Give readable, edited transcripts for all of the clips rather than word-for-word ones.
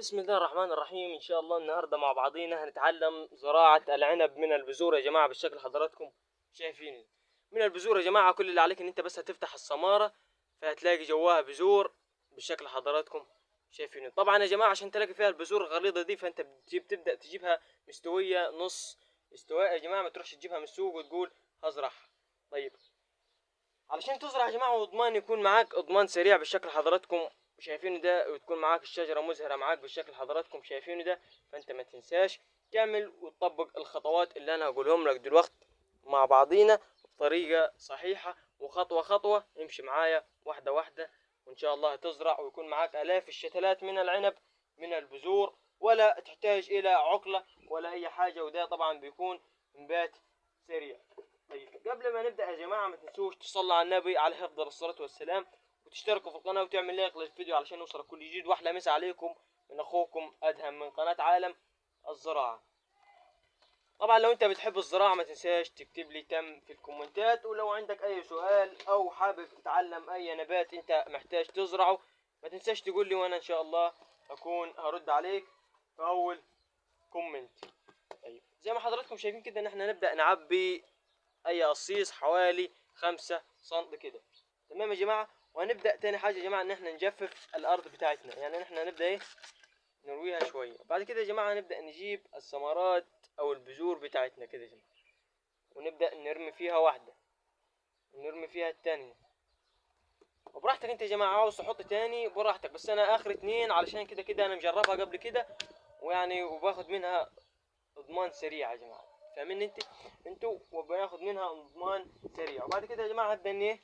بسم الله الرحمن الرحيم. ان شاء الله النهارده مع بعضينا هنتعلم زراعة العنب من البذور يا جماعة بالشكل حضراتكم شايفين. من البذور يا جماعة كل اللي عليك ان انت بس هتفتح الصمارة فهتلاقي جواها بذور بالشكل حضراتكم شايفين. طبعا يا جماعة عشان تلاقي فيها البذور الغليظة دي فانت تبدأ تجيبها مستوية نص استواء يا جماعة، ما تروحش تجيبها من السوق وتقول هزرعها. طيب علشان تزرع يا جماعة واضمان يكون معاك اضمان سريع بالشكل حضراتكم شايفينه ده، وتكون معاك الشجرة مزهرة معاك بالشكل حضراتكم شايفينه ده، فانت ما تنساش تعمل وتطبق الخطوات اللي انا هقولهم لك دلوقتي مع بعضينا بطريقة صحيحة وخطوة خطوة. امشي معايا واحدة واحدة وان شاء الله هتزرع ويكون معاك الاف الشتلات من العنب من البذور، ولا تحتاج الى عقلة ولا اي حاجة، وده طبعا بيكون انبات سريع. طيب قبل ما نبدأ يا جماعة ما تنسوش تصلوا على النبي عليه أفضل الصلاة والسلام، وتشتركوا في القناة وتعمل لايك للفيديو علشان يوصلك كل جديد. وأحلى مسا عليكم من أخوكم أدهم من قناة عالم الزراعة. طبعا لو أنت بتحب الزراعة ما تنساش تكتب لي تم في الكومنتات، ولو عندك أي سؤال أو حابب تتعلم أي نبات أنت محتاج تزرعه ما تنساش تقول لي، وأنا إن شاء الله أكون هرد عليك في أول كومنت. طيب زي ما حضراتكم شايفين كده ان احنا نبدأ نعبي اي قصيص حوالي 5 سم كده، تمام يا جماعه. وهنبدا تاني حاجه يا جماعه ان احنا نجفف الارض بتاعتنا، يعني احنا نبدا نرويها شويه. بعد كده يا جماعه نبدا نجيب الثمرات او البذور بتاعتنا كده يا جماعه، ونبدا نرمي فيها واحده ونرمي فيها التانية، وبراحتك انت يا جماعه عاوز تحط تاني براحتك، بس انا اخر 2 علشان كده كده انا مجربها قبل كده ويعني وباخد منها اضمان سريع يا جماعه، فاهمين انتوا وبناخد منها اضمان سريع. وبعد كده يا جماعه هبدا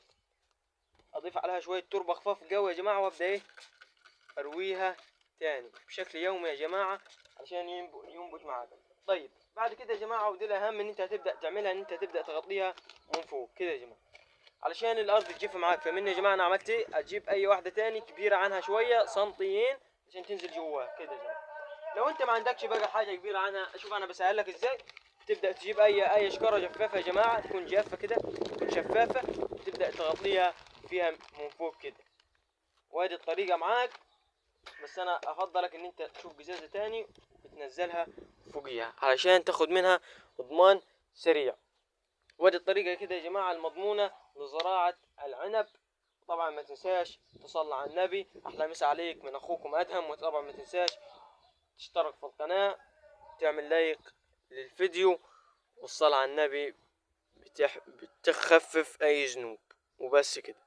اضيف عليها شويه تربه خفاف قوي يا جماعه، وابدا ارويها تاني بشكل يومي يا جماعه علشان ينبت معاك. طيب بعد كده يا جماعه ودي الاهم ان انت هتبدا تعملها، ان انت تبدا تغطيها من فوق كده يا جماعه علشان الارض تجف معاك. فمني يا جماعه انا عملت ايه، اجيب اي واحده تاني كبيره عنها شويه سنتيين عشان تنزل جواها كده يا جماعه. لو انت ما عندكش بقى حاجه كبيره عنها، شوف انا بسهل لك ازاي. تبدا تجيب اي شكاره جفافه يا جماعه تكون جافه كده تكون شفافه، وتبدا تغطيها فيها من فوق كده، وادي الطريقه معاك. بس انا افضلك ان انت تشوف قزازه تاني وتنزلها فوقيها علشان تاخد منها اضمان سريع. وادي الطريقه كده يا جماعه المضمونه لزراعه العنب. طبعا ما تنساش تصلي على النبي. احلى مسا عليك من اخوكم ادهم. وطبعا ما تنساش تشترك في القناه، تعمل لايك للفيديو، والصلاة على النبي بتخفف اي ذنوب. وبس كده.